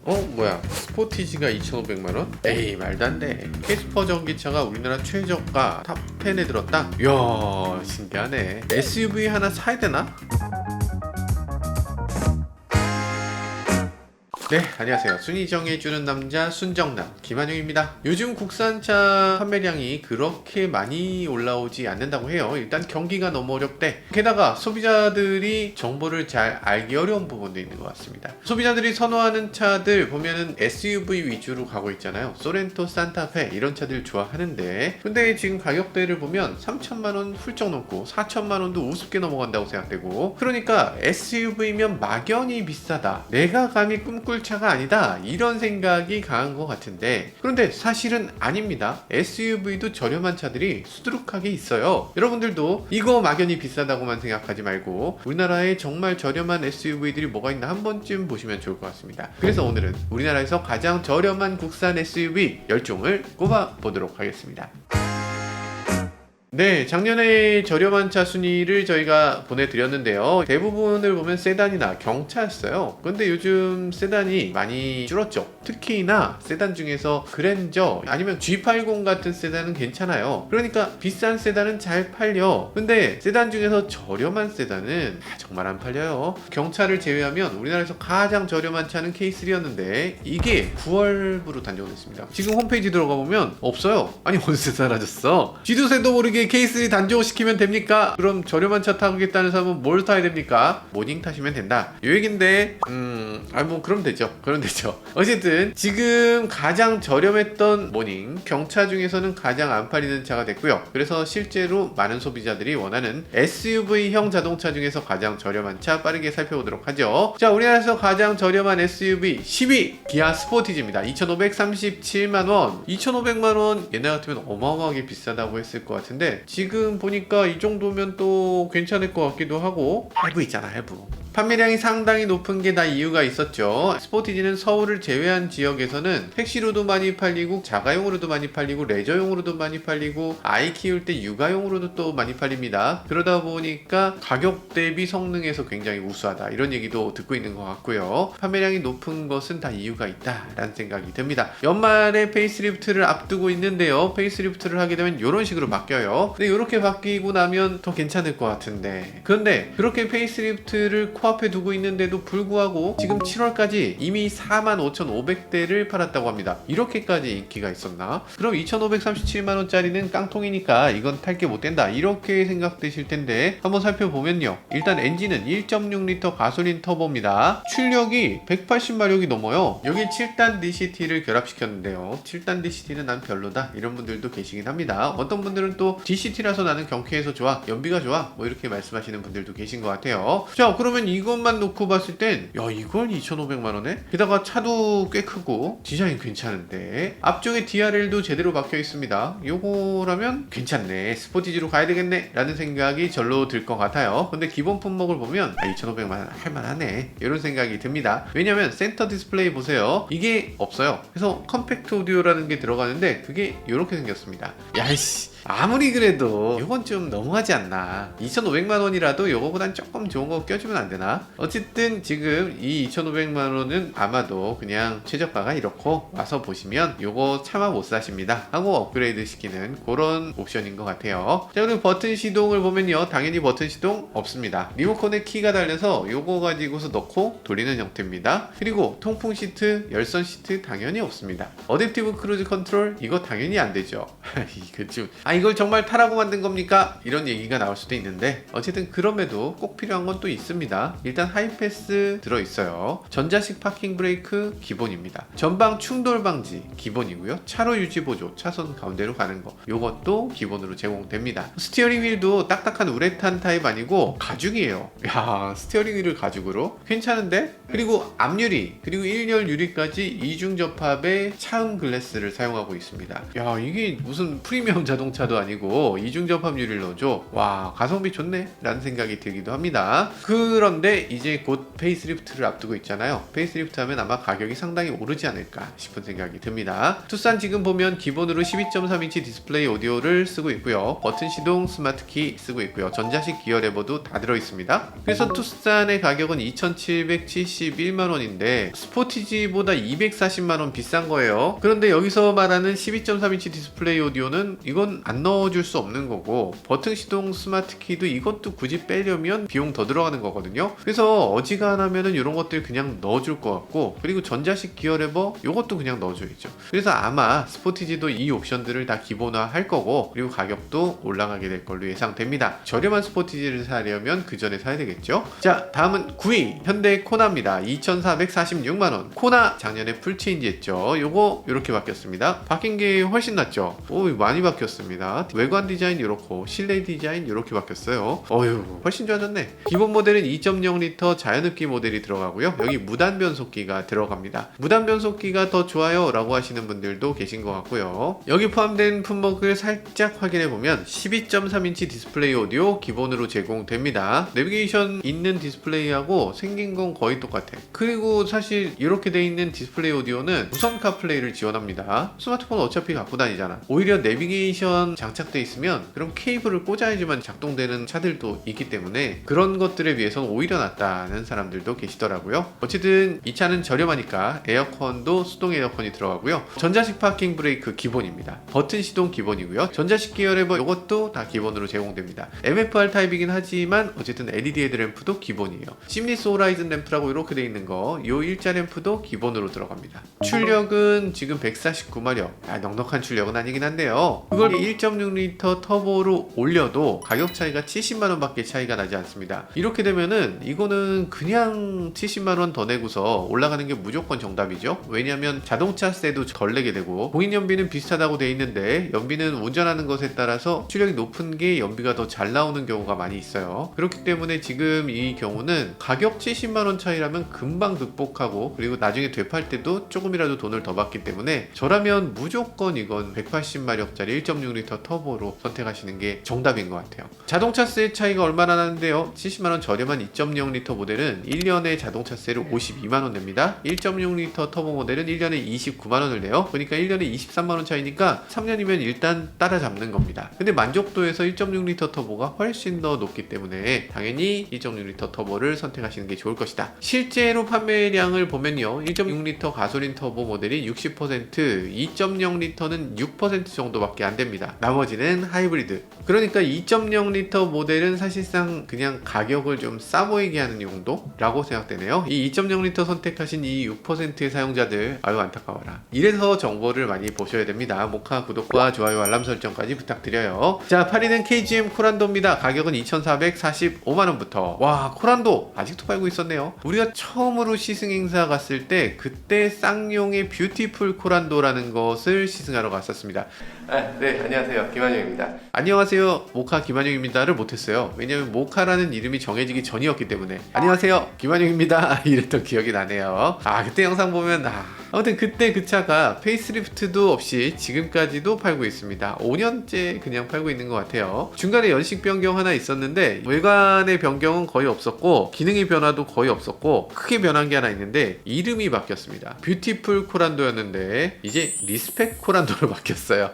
뭐야, 스포티지가 2,500만원? 에이, 말도 안돼. 캐스퍼 전기차가 우리나라 최저가 탑10에 들었다? 이야, 신기하네. SUV 하나 사야 되나? 네, 안녕하세요. 순위 정해주는 남자 순정남 김한용입니다. 요즘 국산차 판매량이 그렇게 많이 올라오지 않는다고 해요. 일단 경기가 너무 어렵대. 게다가 소비자들이 정보를 잘 알기 어려운 부분도 있는 것 같습니다. 소비자들이 선호하는 차들 보면은 SUV 위주로 가고 있잖아요. 소렌토, 산타페 이런 차들 좋아하는데, 근데 지금 가격대를 보면 3천만원 훌쩍 넘고 4천만원도 우습게 넘어간다고 생각되고, 그러니까 SUV면 막연히 비싸다, 내가 감히 꿈꿀 차가 아니다, 이런 생각이 강한 것 같은데, 그런데 사실은 아닙니다. SUV도 저렴한 차들이 수두룩하게 있어요. 여러분들도 이거 막연히 비싸다고만 생각하지 말고 우리나라에 정말 저렴한 SUV들이 뭐가 있나 한 번쯤 보시면 좋을 것 같습니다. 그래서 오늘은 우리나라에서 가장 저렴한 국산 SUV 10종을 꼽아보도록 하겠습니다. 네, 작년에 저렴한 차 순위를 저희가 보내드렸는데요. 대부분을 보면 세단이나 경차였어요. 근데 요즘 세단이 많이 줄었죠. 특히나 세단 중에서 그랜저 아니면 G80 같은 세단은 괜찮아요. 그러니까 비싼 세단은 잘 팔려. 근데 세단 중에서 저렴한 세단은 정말 안 팔려요. 경차를 제외하면 우리나라에서 가장 저렴한 차는 K3였는데 이게 9월부로 단종됐습니다. 지금 홈페이지 들어가 보면 없어요. 아니, 언제 사라졌어? 쥐도새도 모르게 K3 단종을 시키면 됩니까? 그럼 저렴한 차 타겠다는 사람은 뭘 타야 됩니까? 모닝 타시면 된다, 요 얘긴데, 그럼 되죠. 어쨌든 지금 가장 저렴했던 모닝 경차 중에서는 가장 안 팔리는 차가 됐고요. 그래서 실제로 많은 소비자들이 원하는 SUV형 자동차 중에서 가장 저렴한 차 빠르게 살펴보도록 하죠. 자, 우리나라에서 가장 저렴한 SUV 10위 기아 스포티지입니다. 2,537만원. 2,500만원 옛날 같으면 어마어마하게 비싸다고 했을 것 같은데, 지금 보니까 이 정도면 또 괜찮을 것 같기도 하고. 할부 있잖아, 할부. 판매량이 상당히 높은 게 다 이유가 있었죠. 스포티지는 서울을 제외한 지역에서는 택시로도 많이 팔리고 자가용으로도 많이 팔리고 레저용으로도 많이 팔리고 아이 키울 때 육아용으로도 또 많이 팔립니다. 그러다 보니까 가격 대비 성능에서 굉장히 우수하다, 이런 얘기도 듣고 있는 것 같고요. 판매량이 높은 것은 다 이유가 있다라는 생각이 듭니다. 연말에 페이스리프트를 앞두고 있는데요. 페이스리프트를 하게 되면 이런 식으로 바뀌어요. 근데 이렇게 바뀌고 나면 더 괜찮을 것 같은데, 그런데 그렇게 페이스리프트를 코앞에 두고 있는데도 불구하고 지금 7월까지 이미 45,500대를 팔았다고 합니다. 이렇게까지 인기가 있었나? 그럼 2,537만원짜리는 깡통이니까 이건 탈 게 못 된다, 이렇게 생각되실 텐데, 한번 살펴보면요. 일단 엔진은 1.6L 가솔린 터보입니다. 출력이 180마력이 넘어요. 여기 7단 DCT를 결합시켰는데요. 7단 DCT는 난 별로다, 이런 분들도 계시긴 합니다. 어떤 분들은 또 DCT라서 나는 경쾌해서 좋아, 연비가 좋아, 뭐 이렇게 말씀하시는 분들도 계신 것 같아요. 자, 그러면 이것만 놓고 봤을 땐, 야, 이걸 2,500만원에? 게다가 차도 꽤 크고 디자인 괜찮은데, 앞쪽에 DRL도 제대로 박혀 있습니다. 요거라면 괜찮네, 스포티지로 가야 되겠네 라는 생각이 절로 들 것 같아요. 근데 기본 품목을 보면 2,500만원 할만하네, 이런 생각이 듭니다. 왜냐면 센터 디스플레이 보세요. 이게 없어요. 그래서 컴팩트 오디오라는 게 들어가는데 그게 이렇게 생겼습니다. 야이씨, 아무리 그래도 이건 좀 너무하지 않나. 2,500만원이라도 이거보단 조금 좋은 거 껴주면 안 되나? 어쨌든 지금 이 2,500만원은 아마도 그냥 최저가가 이렇고 와서 보시면 이거 차마 못 사십니다 하고 업그레이드 시키는 그런 옵션인 것 같아요. 자, 그리고 버튼 시동을 보면요, 당연히 버튼 시동 없습니다. 리모컨에 키가 달려서 이거 가지고서 넣고 돌리는 형태입니다. 그리고 통풍 시트, 열선 시트 당연히 없습니다. 어댑티브 크루즈 컨트롤, 이거 당연히 안 되죠. 이거 좀, 이걸 정말 타라고 만든 겁니까? 이런 얘기가 나올 수도 있는데, 어쨌든 그럼에도 꼭 필요한 건 또 있습니다. 일단 하이패스 들어있어요. 전자식 파킹 브레이크 기본입니다. 전방 충돌 방지 기본이고요. 차로 유지 보조, 차선 가운데로 가는 거, 요것도 기본으로 제공됩니다. 스티어링 휠도 딱딱한 우레탄 타입 아니고 가죽이에요. 야, 스티어링 휠을 가죽으로? 괜찮은데? 그리고 앞유리, 그리고 1열 유리까지 이중 접합의 차음 글래스를 사용하고 있습니다. 야, 이게 무슨 프리미엄 자동차 차도 아니고 이중 접합 유리를 넣어줘. 와, 가성비 좋네 라는 생각이 들기도 합니다. 그런데 이제 곧 페이스리프트를 앞두고 있잖아요. 페이스리프트 하면 아마 가격이 상당히 오르지 않을까 싶은 생각이 듭니다. 투싼 지금 보면 기본으로 12.3인치 디스플레이 오디오를 쓰고 있고요. 버튼 시동, 스마트 키 쓰고 있고요. 전자식 기어 레버도 다 들어있습니다. 그래서 투싼의 가격은 2,771만원인데 스포티지보다 240만원 비싼 거예요. 그런데 여기서 말하는 12.3인치 디스플레이 오디오는 이건 안 넣어줄 수 없는 거고, 버튼 시동, 스마트 키도 이것도 굳이 빼려면 비용 더 들어가는 거거든요. 그래서 어지간하면은 이런 것들 그냥 넣어줄 것 같고, 그리고 전자식 기어 레버 이것도 그냥 넣어줘야죠. 그래서 아마 스포티지도 이 옵션들을 다 기본화 할 거고, 그리고 가격도 올라가게 될 걸로 예상됩니다. 저렴한 스포티지를 사려면 그 전에 사야 되겠죠. 자, 다음은 9위 현대 코나입니다. 2,446만원. 코나 작년에 풀체인지 했죠. 요거 이렇게 바뀌었습니다. 바뀐 게 훨씬 낫죠. 오, 많이 바뀌었습니다. 외관 디자인 이렇고 실내 디자인 이렇게 바뀌었어요. 어휴, 훨씬 좋아졌네. 기본 모델은 2.0L 자연흡기 모델이 들어가고요. 여기 무단 변속기가 들어갑니다. 무단 변속기가 더 좋아요 라고 하시는 분들도 계신 것 같고요. 여기 포함된 품목을 살짝 확인해 보면 12.3인치 디스플레이 오디오 기본으로 제공됩니다. 내비게이션 있는 디스플레이하고 생긴 건 거의 똑같아. 그리고 사실 이렇게 돼 있는 디스플레이 오디오는 무선 카플레이를 지원합니다. 스마트폰 어차피 갖고 다니잖아. 오히려 내비게이션 장착돼 있으면 그럼 케이블을 꽂아야지만 작동되는 차들도 있기 때문에 그런 것들에 비해서는 오히려 낫다는 사람들도 계시더라고요. 어쨌든 이 차는 저렴하니까 에어컨도 수동 에어컨이 들어가고요. 전자식 파킹 브레이크 기본입니다. 버튼 시동 기본이고요. 전자식 기어 레버 이것도 다 기본으로 제공됩니다. MFR 타입이긴 하지만 어쨌든 LED 헤드램프도 기본이에요. 심리스 호라이즌 램프라고 이렇게 돼 있는 거, 요 일자 램프도 기본으로 들어갑니다. 출력은 지금 149마력. 넉넉한 출력은 아니긴 한데요. 그걸 1.6L 터보로 올려도 가격 차이가 70만원 밖에 차이가 나지 않습니다. 이렇게 되면은 이거는 그냥 70만원 더 내고서 올라가는 게 무조건 정답이죠. 왜냐하면 자동차세도 덜 내게 되고 공인연비는 비슷하다고 돼 있는데 연비는 운전하는 것에 따라서 출력이 높은 게 연비가 더 잘 나오는 경우가 많이 있어요. 그렇기 때문에 지금 이 경우는 가격 70만원 차이라면 금방 극복하고, 그리고 나중에 되팔 때도 조금이라도 돈을 더 받기 때문에 저라면 무조건 이건 180마력짜리 1.6L 터보로 선택하시는 게 정답인 것 같아요. 자동차세 차이가 얼마나 나는데요. 70만원 저렴한 2.0L 모델은 1년에 자동차세를 52만원 냅니다. 1.6L 터보 모델은 1년에 29만원을 내요. 그러니까 1년에 23만원 차이니까 3년이면 일단 따라잡는 겁니다. 근데 만족도에서 1.6L 터보가 훨씬 더 높기 때문에 당연히 1.6L 터보를 선택하시는 게 좋을 것이다. 실제로 판매량을 보면요, 1.6L 가솔린 터보 모델이 60%, 2.0L는 6% 정도밖에 안 됩니다. 나머지는 하이브리드. 그러니까 2.0L 모델은 사실상 그냥 가격을 좀 싸 보이게 하는 용도라고 생각되네요. 이 2.0L 선택하신 이 6%의 사용자들, 아유 안타까워라. 이래서 정보를 많이 보셔야 됩니다. 모카 구독과 좋아요, 알람 설정까지 부탁드려요. 자, 8위는 KGM 코란도입니다. 가격은 2,445만원부터. 와, 코란도 아직도 팔고 있었네요. 우리가 처음으로 시승행사 갔을 때 그때 쌍용의 뷰티풀 코란도라는 것을 시승하러 갔었습니다. 네, 안녕하세요. 김한영입니다. 안녕하세요. 모카 김한영입니다를 못했어요. 왜냐면 모카라는 이름이 정해지기 전이었기 때문에 안녕하세요. 김한영입니다. 이랬던 기억이 나네요. 그때 영상 보면 아무튼 그때 그 차가 페이스리프트도 없이 지금까지도 팔고 있습니다. 5년째 그냥 팔고 있는 것 같아요. 중간에 연식 변경 하나 있었는데 외관의 변경은 거의 없었고 기능의 변화도 거의 없었고 크게 변한 게 하나 있는데 이름이 바뀌었습니다. 뷰티풀 코란도였는데 이제 리스펙 코란도로 바뀌었어요.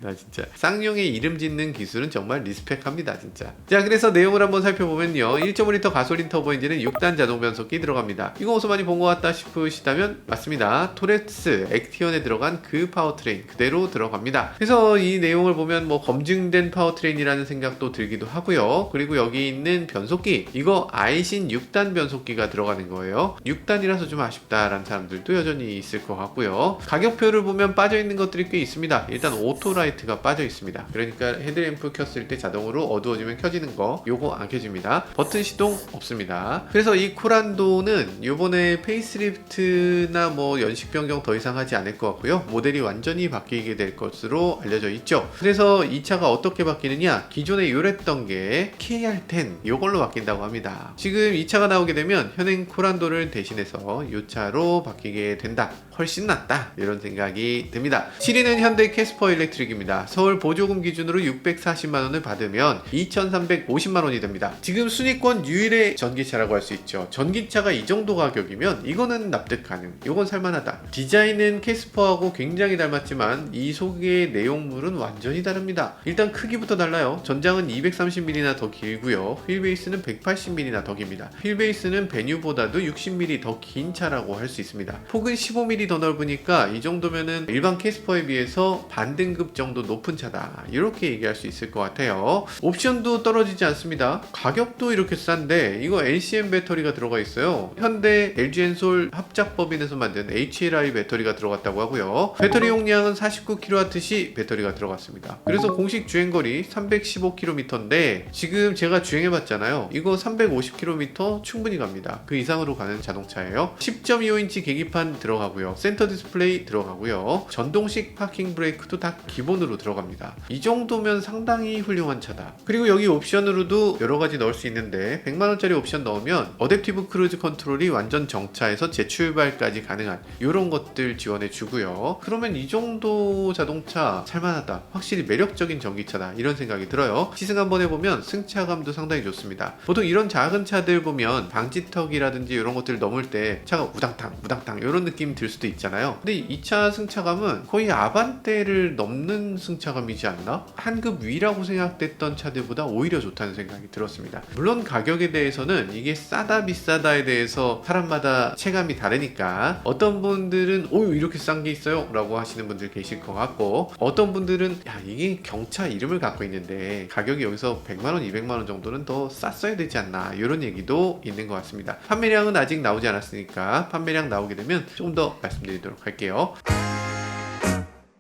나 진짜 쌍용의 이름 짓는 기술은 정말 리스펙합니다 진짜. 자, 그래서 내용을 한번 살펴보면요, 1.5L 가솔린 터보 엔진은 6단 자동 변속기 들어갑니다. 이거 어디서 많이 본 것 같다 싶으시다면 맞습니다. 토레스 액티언에 들어간 그 파워트레인 그대로 들어갑니다. 그래서 이 내용을 보면 뭐 검증된 파워트레인이라는 생각도 들기도 하고요. 그리고 여기 있는 변속기, 이거 아이신 6단 변속기가 들어가는 거예요. 6단이라서 좀 아쉽다라는 사람들도 여전히 있을 것 같고요. 가격표를 보면 빠져있는 것들이 꽤 있습니다. 일단 오토라이트가 빠져 있습니다. 그러니까 헤드램프 켰을 때 자동으로 어두워지면 켜지는 거, 요거 안 켜집니다. 버튼 시동 없습니다. 그래서 이 코란도는 요번에 페이스리프트나 뭐 연식 변경 더 이상 하지 않을 것 같고요. 모델이 완전히 바뀌게 될 것으로 알려져 있죠. 그래서 이 차가 어떻게 바뀌느냐, 기존에 요랬던 게 KR10 이걸로 바뀐다고 합니다. 지금 이 차가 나오게 되면 현행 코란도를 대신해서 이 차로 바뀌게 된다. 훨씬 낫다, 이런 생각이 듭니다. 7위는 현대 캐스퍼 일렉트릭입니다. 서울 보조금 기준으로 640만원을 받으면 2350만원이 됩니다. 지금 순위권 유일의 전기차라고 할 수 있죠. 전기차가 이 정도 가격이면 이거는 납득 가능, 이건 살만하다. 디자인은 캐스퍼하고 굉장히 닮았지만 이 속의 내용물은 완전히 다릅니다. 일단 크기부터 달라요. 전장은 230mm나 더 길고요. 휠베이스는 180mm나 더 깁니다. 휠베이스는 베뉴보다도 60mm 더 긴 차라고 할 수 있습니다. 폭은 15mm 더 넓으니까 이 정도면은 일반 캐스퍼에 비해서 반등급 정도 높은 차다, 이렇게 얘기할 수 있을 것 같아요. 옵션도 떨어지지 않습니다. 가격도 이렇게 싼데 이거 NCM 배터리가 들어가 있어요. 현대 LG 엔솔 합작법인에서 만든 HLI 배터리가 들어갔다고 하고요. 배터리 용량은 49kWh 배터리가 들어갔습니다. 그래서 공식 주행거리 315km인데 지금 제가 주행해봤잖아요. 이거 350km 충분히 갑니다. 그 이상으로 가는 자동차예요. 10.25인치 계기판 들어가고요. 센터 디스플레이 들어가고요. 전동식 파킹 브레이크도 다 기본으로 들어갑니다. 이 정도면 상당히 훌륭한 차다. 그리고 여기 옵션으로도 여러가지 넣을 수 있는데 100만원짜리 옵션 넣으면 어댑티브 크루즈 컨트롤이 완전 정차에서 재출발까지 가능한 이런 것들 지원해 주고요. 그러면 이 정도 자동차 살만하다, 확실히 매력적인 전기차다, 이런 생각이 들어요. 시승 한번 해보면 승차감도 상당히 좋습니다. 보통 이런 작은 차들 보면 방지턱이라든지 이런 것들 넘을 때 차가 우당탕 우당탕 이런 느낌 들 수도 있잖아요. 근데 이 차 승차감은 거의 아반떼를 넘는 승차감이지 않나? 한급 위라고 생각됐던 차들보다 오히려 좋다는 생각이 들었습니다. 물론 가격에 대해서는 이게 싸다 비싸다에 대해서 사람마다 체감이 다르니까 어떤 분들은 오, 이렇게 싼 게 있어요? 라고 하시는 분들 계실 것 같고, 어떤 분들은 야, 이게 경차 이름을 갖고 있는데 가격이 여기서 100만원 200만원 정도는 더 쌌어야 되지 않나, 이런 얘기도 있는 것 같습니다. 판매량은 아직 나오지 않았으니까 판매량 나오게 되면 조금 더 말씀드리도록 할게요.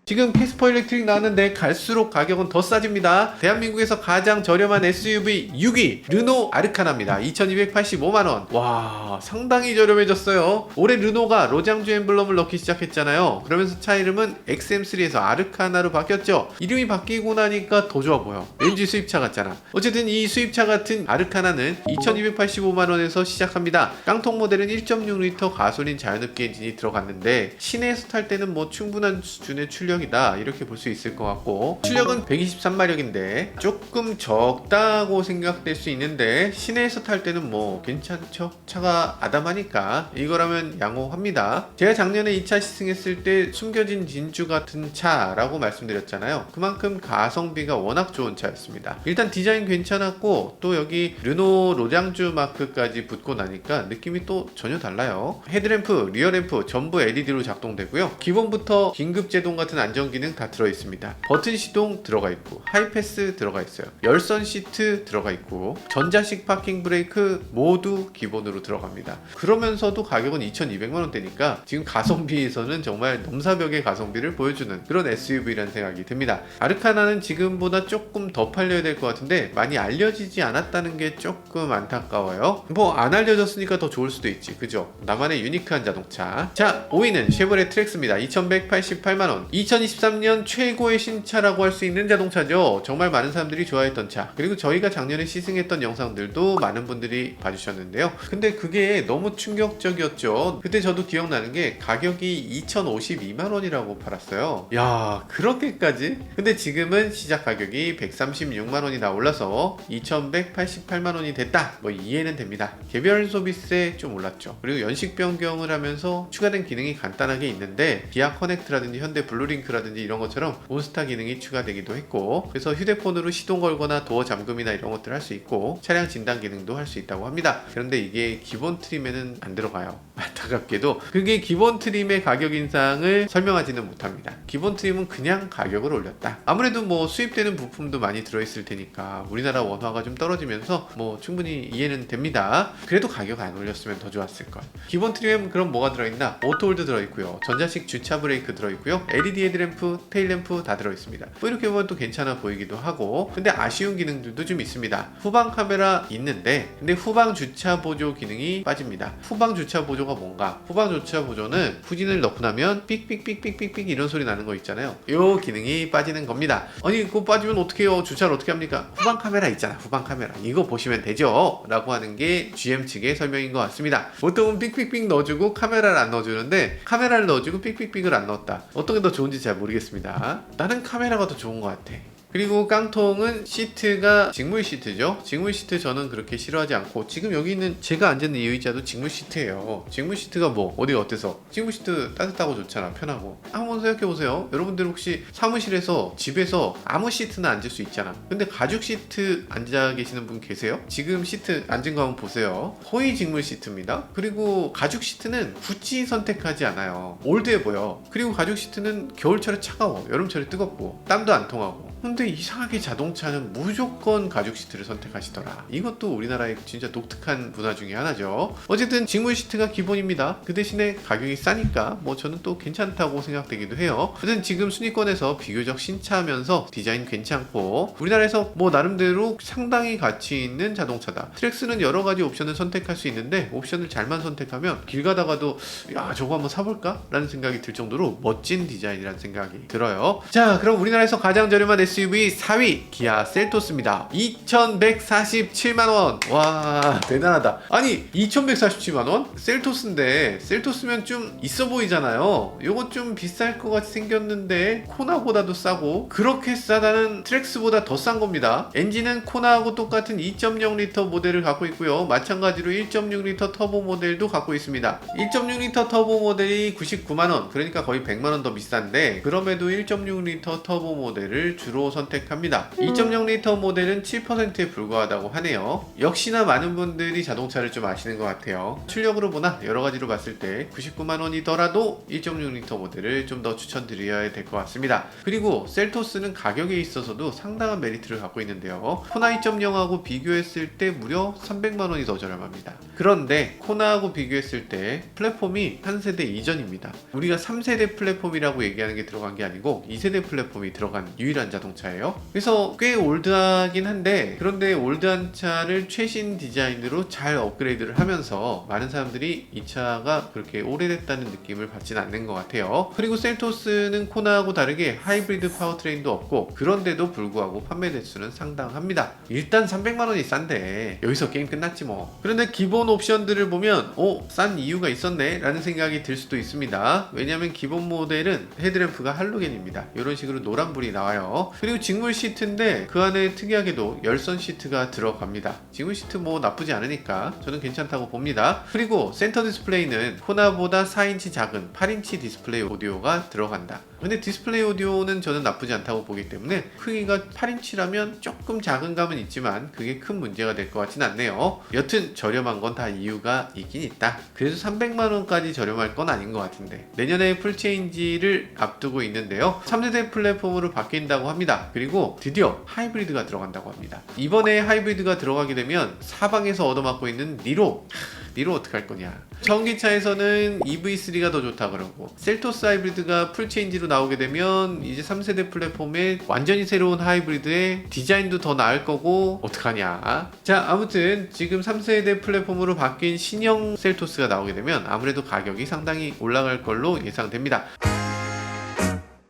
지금 캐스퍼 일렉트릭 나왔는데 갈수록 가격은 더 싸집니다. 대한민국에서 가장 저렴한 SUV 6위 르노 아르카나입니다. 2285만원. 와, 상당히 저렴해졌어요. 올해 르노가 로장주 엠블럼을 넣기 시작했잖아요. 그러면서 차 이름은 XM3에서 아르카나로 바뀌었죠. 이름이 바뀌고 나니까 더 좋아 보여. 왠지 수입차 같잖아. 어쨌든 이 수입차 같은 아르카나는 2285만원에서 시작합니다. 깡통 모델은 1.6L 가솔린 자연흡기 엔진이 들어갔는데 시내에서 탈 때는 뭐 충분한 수준의 출력 이다, 이렇게 볼 수 있을 것 같고, 출력은 123마력인데 조금 적다고 생각될 수 있는데 시내에서 탈 때는 뭐 괜찮죠? 차가 아담하니까 이거라면 양호합니다. 제가 작년에 이 차 시승했을 때 숨겨진 진주 같은 차라고 말씀드렸잖아요. 그만큼 가성비가 워낙 좋은 차였습니다. 일단 디자인 괜찮았고, 또 여기 르노 로장주 마크까지 붙고 나니까 느낌이 또 전혀 달라요. 헤드램프, 리어램프 전부 LED로 작동되고요. 기본부터 긴급 제동 같은 안전 기능 다 들어있습니다. 버튼 시동 들어가 있고, 하이패스 들어가 있어요. 열선 시트 들어가 있고, 전자식 파킹 브레이크 모두 기본으로 들어갑니다. 그러면서도 가격은 2200만원대니까 지금 가성비에서는 정말 넘사벽의 가성비를 보여주는 그런 SUV라는 생각이 듭니다. 아르카나는 지금보다 조금 더 팔려야 될 것 같은데 많이 알려지지 않았다는 게 조금 안타까워요. 뭐 안 알려졌으니까 더 좋을 수도 있지, 그죠? 나만의 유니크한 자동차. 자, 5위는 쉐보레 트렉스입니다. 2188만원. 2023년 최고의 신차라고 할 수 있는 자동차죠. 정말 많은 사람들이 좋아했던 차. 그리고 저희가 작년에 시승했던 영상들도 많은 분들이 봐주셨는데요. 근데 그게 너무 충격적이었죠. 그때 저도 기억나는 게 가격이 2052만원이라고 팔았어요. 야, 그렇게까지? 근데 지금은 시작 가격이 136만원이나 올라서 2188만원이 됐다, 뭐 이해는 됩니다. 개별 소비세 좀 올랐죠. 그리고 연식 변경을 하면서 추가된 기능이 간단하게 있는데 기아 커넥트라든지 현대 블루링크라든지 이런 것처럼 몬스타 기능이 추가되기도 했고, 그래서 휴대폰으로 시동 걸거나 도어 잠금이나 이런 것들 할 수 있고 차량 진단 기능도 할 수 있다고 합니다. 그런데 이게 기본 트림에는 안 들어가요. 안타깝게도 그게 기본 트림의 가격 인상을 설명하지는 못합니다. 기본 트림은 그냥 가격을 올렸다. 아무래도 뭐 수입되는 부품도 많이 들어있을 테니까 우리나라 원화가 좀 떨어지면서 뭐 충분히 이해는 됩니다. 그래도 가격 안 올렸으면 더 좋았을걸. 기본 트림에 그럼 뭐가 들어있나? 오토홀드 들어있고요, 전자식 주차 브레이크 들어있고요, LED 헤드램프, 테일램프 다 들어있습니다. 뭐 이렇게 보면 또 괜찮아 보이기도 하고, 근데 아쉬운 기능들도 좀 있습니다. 후방 카메라 있는데 근데 후방 주차 보조 기능이 빠집니다. 후방 주차 보조가 구조가 뭔가. 후방 주차 보조는 후진을 넣고 나면 삑삑삑삑삑삑 이런 소리 나는 거 있잖아요. 요 기능이 빠지는 겁니다. 아니 그거 빠지면 어떻게 해요? 주차를 어떻게 합니까? 후방 카메라 있잖아. 후방 카메라 이거 보시면 되죠 라고 하는 게 GM 측의 설명인 것 같습니다. 보통은 삑삑삑 넣어주고 카메라를 안 넣어주는데 카메라를 넣어주고 삑삑삑을 안 넣었다. 어떤 게 더 좋은지 잘 모르겠습니다. 나는 카메라가 더 좋은 것 같아. 그리고 깡통은 시트가 직물 시트죠. 직물 시트 저는 그렇게 싫어하지 않고, 지금 여기 있는 제가 앉은 이 의자도 직물 시트예요. 직물 시트가 뭐 어디가 어때서? 직물 시트 따뜻하고 좋잖아. 편하고. 한번 생각해보세요. 여러분들 혹시 사무실에서 집에서 아무 시트나 앉을 수 있잖아. 근데 가죽 시트 앉아 계시는 분 계세요? 지금 시트 앉은 거 한번 보세요. 거의 직물 시트입니다. 그리고 가죽 시트는 굳이 선택하지 않아요. 올드해 보여. 그리고 가죽 시트는 겨울철에 차가워, 여름철에 뜨겁고 땀도 안 통하고. 근데 이상하게 자동차는 무조건 가죽 시트를 선택하시더라. 이것도 우리나라의 진짜 독특한 문화 중에 하나죠. 어쨌든 직물 시트가 기본입니다. 그 대신에 가격이 싸니까 뭐 저는 또 괜찮다고 생각되기도 해요. 어쨌든 지금 순위권에서 비교적 신차하면서 디자인 괜찮고 우리나라에서 뭐 나름대로 상당히 가치 있는 자동차다. 트랙스는 여러 가지 옵션을 선택할 수 있는데 옵션을 잘만 선택하면 길 가다가도 야 저거 한번 사볼까? 라는 생각이 들 정도로 멋진 디자인이라는 생각이 들어요. 자, 그럼 우리나라에서 가장 저렴한 SUV 4위 기아 셀토스입니다. 2,147만원. 와 대단하다. 아니 2,147만원? 셀토스인데 셀토스면 좀 있어 보이잖아요. 요거 좀 비쌀 것 같이 생겼는데 코나보다도 싸고, 그렇게 싸다는 트랙스보다 더 싼 겁니다. 엔진은 코나하고 똑같은 2.0L 모델을 갖고 있고요. 마찬가지로 1.6L 터보 모델도 갖고 있습니다. 1.6L 터보 모델이 99만원, 그러니까 거의 100만원 더 비싼데 그럼에도 1.6L 터보 모델을 주로 선택합니다. 2.0L 모델은 7%에 불과하다고 하네요. 역시나 많은 분들이 자동차를 좀 아시는 것 같아요. 출력으로 보나 여러 가지로 봤을 때 99만원이더라도 1.6L 모델을 좀 더 추천드려야 될 것 같습니다. 그리고 셀토스는 가격에 있어서도 상당한 메리트를 갖고 있는데요. 코나 2.0하고 비교했을 때 무려 300만원이 더 저렴합니다. 그런데 코나하고 비교했을 때 플랫폼이 한 세대 이전입니다. 우리가 3세대 플랫폼이라고 얘기하는 게 들어간 게 아니고 2세대 플랫폼이 들어간 유일한 자동차예요. 그래서 꽤 올드하긴 한데, 그런데 올드한 차를 최신 디자인으로 잘 업그레이드를 하면서 많은 사람들이 이 차가 그렇게 오래됐다는 느낌을 받지는 않는 것 같아요. 그리고 셀토스는 코나하고 다르게 하이브리드 파워트레인도 없고, 그런데도 불구하고 판매 대수는 상당합니다. 일단 300만원이 싼데 여기서 게임 끝났지 뭐. 그런데 기본 옵션들을 보면 싼 이유가 있었네 라는 생각이 들 수도 있습니다. 왜냐하면 기본 모델은 헤드램프가 할로겐입니다. 이런 식으로 노란불이 나와요. 그리고 직물 시트인데 그 안에 특이하게도 열선 시트가 들어갑니다. 직물 시트 뭐 나쁘지 않으니까 저는 괜찮다고 봅니다. 그리고 센터 디스플레이는 코나보다 4인치 작은 8인치 디스플레이 오디오가 들어간다. 근데 디스플레이 오디오는 저는 나쁘지 않다고 보기 때문에 크기가 8인치라면 조금 작은 감은 있지만 그게 큰 문제가 될 것 같진 않네요. 여튼 저렴한 건 다 이유가 있긴 있다. 그래서 300만원까지 저렴할 건 아닌 것 같은데, 내년에 풀체인지를 앞두고 있는데요. 3세대 플랫폼으로 바뀐다고 합니다. 그리고 드디어 하이브리드가 들어간다고 합니다. 이번에 하이브리드가 들어가게 되면 사방에서 얻어맞고 있는 니로 어떡할 거냐. 전기차에서는 EV3가 더 좋다 그러고, 셀토스 하이브리드가 풀체인지로 나오게 되면 이제 3세대 플랫폼에 완전히 새로운 하이브리드의 디자인도 더 나을 거고 어떡하냐. 자, 아무튼 지금 3세대 플랫폼으로 바뀐 신형 셀토스가 나오게 되면 아무래도 가격이 상당히 올라갈 걸로 예상됩니다.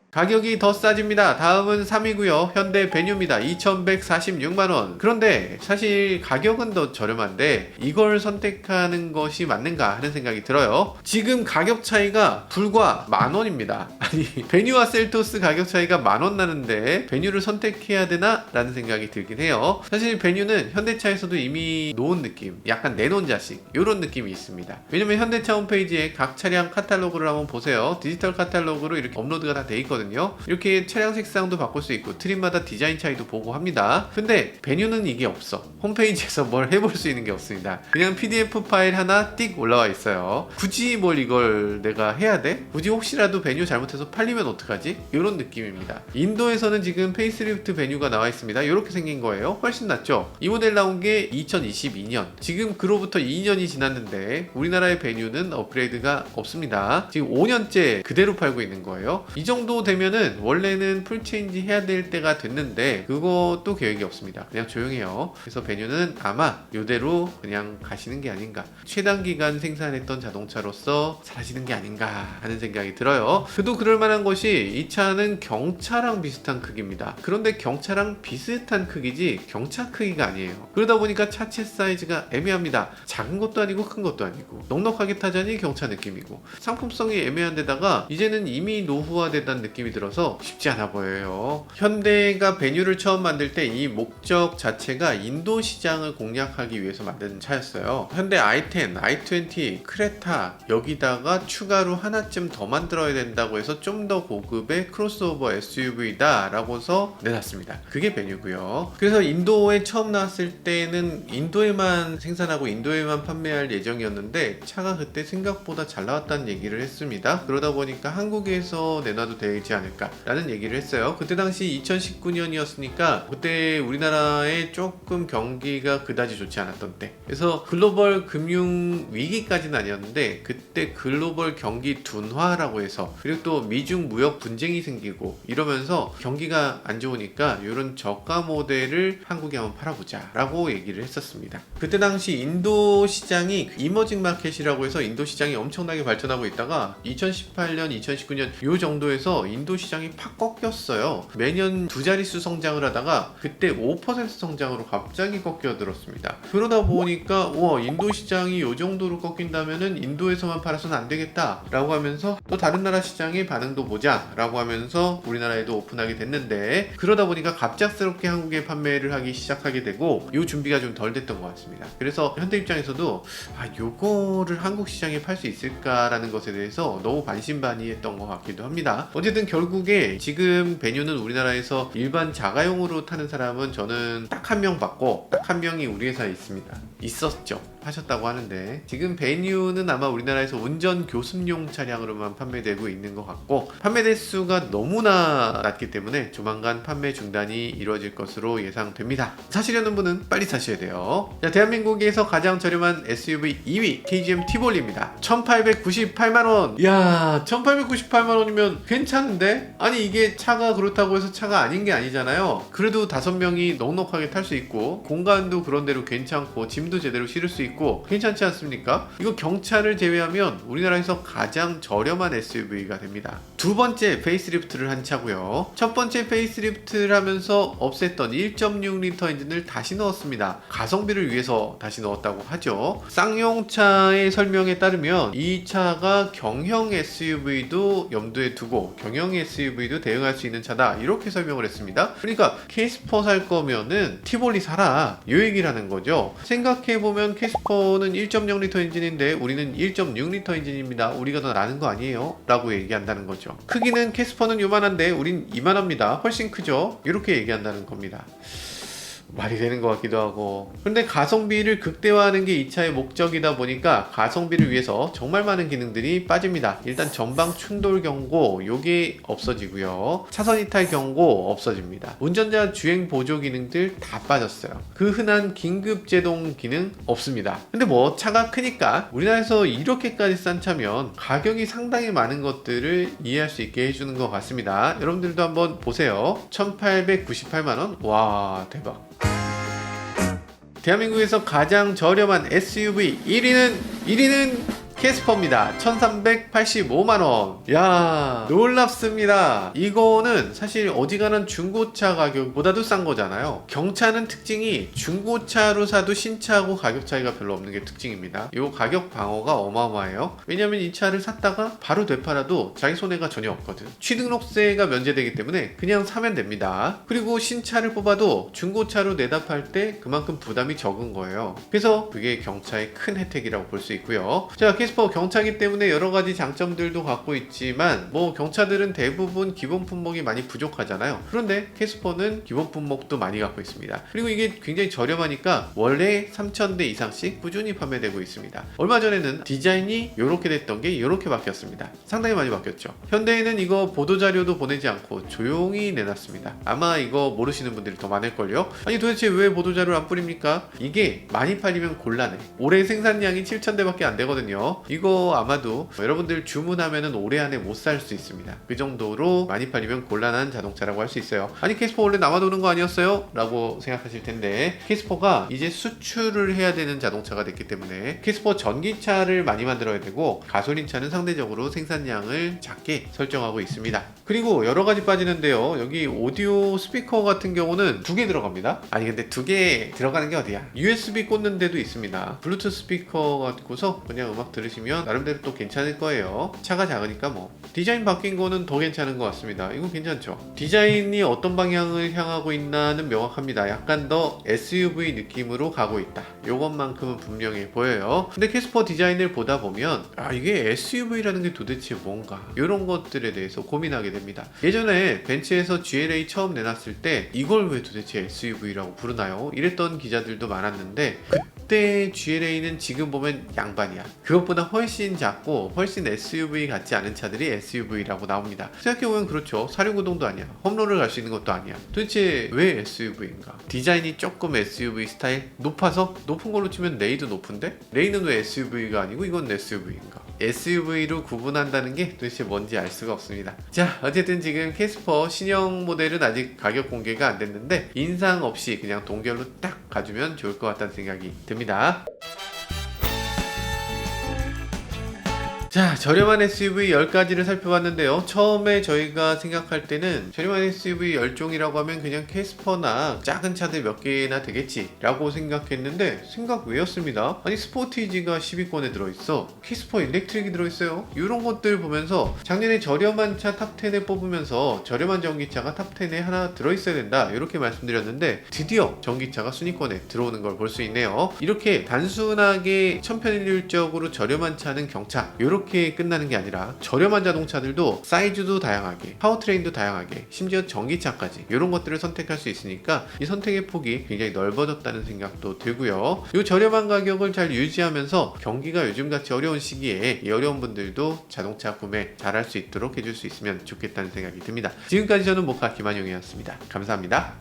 가격이 더 싸집니다. 다음은 3위고요. 현대 베뉴입니다. 2,146만원. 그런데 사실 가격은 더 저렴한데 이걸 선택하는 것이 맞는가 하는 생각이 들어요. 지금 가격 차이가 불과 만원입니다. 아니 베뉴와 셀토스 가격 차이가 만원 나는데 베뉴를 선택해야 되나? 라는 생각이 들긴 해요. 사실 베뉴는 현대차에서도 이미 놓은 느낌, 약간 내놓은 자식 이런 느낌이 있습니다. 왜냐면 현대차 홈페이지에 각 차량 카탈로그를 한번 보세요. 디지털 카탈로그로 이렇게 업로드가 다 돼 있거든요. 이렇게 차량 색상도 바꿀 수 있고 트림마다 디자인 차이도 보고 합니다. 근데 베뉴는 이게 없어. 홈페이지에서 뭘 해볼 수 있는 게 없습니다. 그냥 PDF 파일 하나 띡 올라와 있어요. 굳이 뭘 이걸 내가 해야 돼? 굳이 혹시라도 베뉴 잘못해서 팔리면 어떡하지? 이런 느낌입니다. 인도에서는 지금 페이스리프트 베뉴가 나와 있습니다. 이렇게 생긴 거예요. 훨씬 낫죠? 이 모델 나온 게 2022년. 지금 그로부터 2년이 지났는데 우리나라의 베뉴는 업그레이드가 없습니다. 지금 5년째 그대로 팔고 있는 거예요. 이 정도 되면 되면은 원래는 풀체인지 해야 될 때가 됐는데 그것도 계획이 없습니다. 그냥 조용해요. 그래서 베뉴는 아마 이대로 그냥 가시는 게 아닌가, 최단 기간 생산했던 자동차로서 사라지는 게 아닌가 하는 생각이 들어요. 그래도 그럴 만한 것이 이 차는 경차랑 비슷한 크기입니다. 그런데 경차랑 비슷한 크기지 경차 크기가 아니에요. 그러다 보니까 차체 사이즈가 애매합니다. 작은 것도 아니고 큰 것도 아니고, 넉넉하게 타자니 경차 느낌이고, 상품성이 애매한 데다가 이제는 이미 노후화되다는 느낌이 들어서 쉽지 않아 보여요. 현대가 베뉴를 처음 만들 때 이 목적 자체가 인도 시장을 공략하기 위해서 만든 차였어요. 현대 i10, i20, 크레타 여기다가 추가로 하나쯤 더 만들어야 된다고 해서 좀 더 고급의 크로스오버 SUV다 라고서 내놨습니다. 그게 베뉴고요. 그래서 인도에 처음 나왔을 때는 인도에만 생산하고 인도에만 판매할 예정이었는데 차가 그때 생각보다 잘 나왔다는 얘기를 했습니다. 그러다 보니까 한국에서 내놔도 되지 않을까 라는 얘기를 했어요. 그때 당시 2019년이었으니까 그때 우리나라에 조금 경기가 그다지 좋지 않았던 때, 그래서 글로벌 금융 위기까지는 아니었는데 그때 글로벌 경기 둔화라고 해서, 그리고 또 미중 무역 분쟁이 생기고 이러면서 경기가 안 좋으니까 이런 저가 모델을 한국에 한번 팔아보자 라고 얘기를 했었습니다. 그때 당시 인도 시장이 이머징 마켓이라고 해서 인도 시장이 엄청나게 발전하고 있다가 2018년, 2019년 요 정도에서 인도 시장이 팍 꺾였어요. 매년 두 자릿수 성장을 하다가 그때 5% 성장으로 갑자기 꺾여들었습니다. 그러다 보니까 우와, 인도 시장이 요 정도로 꺾인다면은 인도에서만 팔아서는 안 되겠다 라고 하면서 또 다른 나라 시장의 반응도 보자 라고 하면서 우리나라에도 오픈하게 됐는데, 그러다 보니까 갑작스럽게 한국에 판매를 하기 시작하게 되고 요 준비가 좀 덜 됐던 것 같습니다. 그래서 현대 입장에서도 요거를 한국 시장에 팔 수 있을까라는 것에 대해서 너무 반신반의했던 것 같기도 합니다. 어쨌든 결국에 지금 베뉴는 우리나라에서 일반 자가용으로 타는 사람은 저는 딱 한 명 봤고, 딱 한 명이 우리 회사에 있었죠. 하셨다고 하는데, 지금 베뉴는 아마 우리나라에서 운전 교습용 차량으로만 판매되고 있는 것 같고, 판매 대수가 너무나 낮기 때문에 조만간 판매 중단이 이루어질 것으로 예상됩니다. 사시려는 분은 빨리 사셔야 돼요. 자, 대한민국에서 가장 저렴한 SUV 2위 KGM 티볼리입니다. 1898만원. 이야, 1898만원이면 괜찮은데? 아니, 이게 차가 그렇다고 해서 차가 아닌 게 아니잖아요. 그래도 5명이 넉넉하게 탈 수 있고 공간도 그런대로 괜찮고 짐도 제대로 실을 수 있고 괜찮지 않습니까? 이거 경차를 제외하면 우리나라에서 가장 저렴한 SUV가 됩니다. 두 번째 페이스리프트를 한 차고요. 첫 번째 페이스리프트를 하면서 없앴던 1.6L 엔진을 다시 넣었습니다. 가성비를 위해서 다시 넣었다고 하죠. 쌍용차의 설명에 따르면 이 차가 경형 SUV도 염두에 두고 경형 SUV도 대응할 수 있는 차다, 이렇게 설명을 했습니다. 그러니까 캐스퍼 살 거면은 티볼리 사라, 이 얘기를 하는 거죠. 생각해보면 캐스퍼는 1.0L 엔진인데 우리는 1.6L 엔진입니다. 우리가 더 나은 거 아니에요? 라고 얘기한다는 거죠. 크기는 캐스퍼는 요만한데 우린 이만합니다. 훨씬 크죠? 이렇게 얘기한다는 겁니다. 말이 되는 것 같기도 하고. 그런데 가성비를 극대화하는 게 이 차의 목적이다 보니까 가성비를 위해서 정말 많은 기능들이 빠집니다. 일단 전방 충돌 경고 요게 없어지고요. 차선 이탈 경고 없어집니다. 운전자 주행 보조 기능들 다 빠졌어요. 그 흔한 긴급 제동 기능 없습니다. 근데 뭐 차가 크니까 우리나라에서 이렇게까지 싼 차면 가격이 상당히 많은 것들을 이해할 수 있게 해주는 것 같습니다. 여러분들도 한번 보세요. 1898만원. 와, 대박. 대한민국에서 가장 저렴한 SUV 1위는 캐스퍼입니다. 1385만원. 야, 놀랍습니다. 이거는 사실 어지간한 중고차 가격보다도 싼 거잖아요. 경차는 특징이 중고차로 사도 신차하고 가격 차이가 별로 없는 게 특징입니다. 이 가격 방어가 어마어마해요. 왜냐면 이 차를 샀다가 바로 되팔아도 자기 손해가 전혀 없거든. 취등록세가 면제되기 때문에 그냥 사면 됩니다. 그리고 신차를 뽑아도 중고차로 내다 팔 때 그만큼 부담이 적은 거예요. 그래서 그게 경차의 큰 혜택이라고 볼 수 있고요. 자, 캐스퍼 경차기 때문에 여러가지 장점들도 갖고 있지만 뭐 경차들은 대부분 기본 품목이 많이 부족하잖아요. 그런데 캐스퍼는 기본 품목도 많이 갖고 있습니다. 그리고 이게 굉장히 저렴하니까 원래 3,000대 이상씩 꾸준히 판매되고 있습니다. 얼마 전에는 디자인이 이렇게 됐던 게 이렇게 바뀌었습니다. 상당히 많이 바뀌었죠. 현대에는 이거 보도자료도 보내지 않고 조용히 내놨습니다. 아마 이거 모르시는 분들이 더 많을걸요. 아니 도대체 왜 보도자료를 안 뿌립니까? 이게 많이 팔리면 곤란해. 올해 생산량이 7,000대밖에 안 되거든요. 있어요. 이거 아마도 여러분들 주문하면은 올해 안에 못 살 수 있습니다. 그 정도로 많이 팔리면 곤란한 자동차라고 할 수 있어요. 아니 캐스퍼 원래 남아도는 거 아니었어요? 라고 생각하실 텐데, 캐스퍼가 이제 수출을 해야 되는 자동차가 됐기 때문에 캐스퍼 전기차를 많이 만들어야 되고 가솔린차는 상대적으로 생산량을 작게 설정하고 있습니다. 그리고 여러 가지 빠지는데요. 여기 오디오 스피커 같은 경우는 2개 들어갑니다. 아니 근데 2개 들어가는 게 어디야? USB 꽂는 데도 있습니다. 블루투스 스피커 갖고서 그냥 음악 들으시면 나름대로 또 괜찮을 거예요. 차가 작으니까 뭐. 디자인 바뀐 거는 더 괜찮은 것 같습니다. 이거 괜찮죠? 디자인이 어떤 방향을 향하고 있나는 명확합니다. 약간 더 SUV 느낌으로 가고 있다. 요것만큼은 분명해 보여요. 근데 캐스퍼 디자인을 보다 보면 이게 SUV라는 게 도대체 뭔가, 이런 것들에 대해서 고민하게 됩니다. 예전에 벤츠에서 GLA 처음 내놨을 때 이걸 왜 도대체 SUV라고 부르나요? 이랬던 기자들도 많았는데, 그때 GLA는 지금 보면 양반이야. 그것보다 훨씬 작고 훨씬 SUV 같지 않은 차들이 SUV라고 나옵니다. 생각해보면 그렇죠. 사륜구동도 아니야. 홈런을 갈 수 있는 것도 아니야. 도대체 왜 SUV인가? 디자인이 조금 SUV 스타일? 높아서? 높은 걸로 치면 레이도 높은데? 레이는 왜 SUV가 아니고 이건 SUV인가? SUV로 구분한다는 게 도대체 뭔지 알 수가 없습니다. 자, 어쨌든 지금 캐스퍼 신형 모델은 아직 가격 공개가 안 됐는데 인상 없이 그냥 동결로 딱 가주면 좋을 것 같다는 생각이 듭니다. 자, 저렴한 SUV 10가지를 살펴봤는데요. 처음에 저희가 생각할 때는 저렴한 SUV 10종이라고 하면 그냥 캐스퍼나 작은 차들 몇 개나 되겠지 라고 생각했는데 생각 외였습니다. 아니 스포티지가 10위권에 들어있어, 캐스퍼 일렉트릭이 들어있어요. 이런 것들 보면서 작년에 저렴한 차 탑10에 뽑으면서 저렴한 전기차가 탑10에 하나 들어있어야 된다 이렇게 말씀드렸는데, 드디어 전기차가 순위권에 들어오는 걸 볼 수 있네요. 이렇게 단순하게 천편일률적으로 저렴한 차는 경차 이렇게 끝나는 게 아니라 저렴한 자동차들도 사이즈도 다양하게, 파워트레인도 다양하게, 심지어 전기차까지 이런 것들을 선택할 수 있으니까 이 선택의 폭이 굉장히 넓어졌다는 생각도 들고요. 이 저렴한 가격을 잘 유지하면서 경기가 요즘같이 어려운 시기에 이 어려운 분들도 자동차 구매 잘할 수 있도록 해줄 수 있으면 좋겠다는 생각이 듭니다. 지금까지 저는 모카 김한용이었습니다. 감사합니다.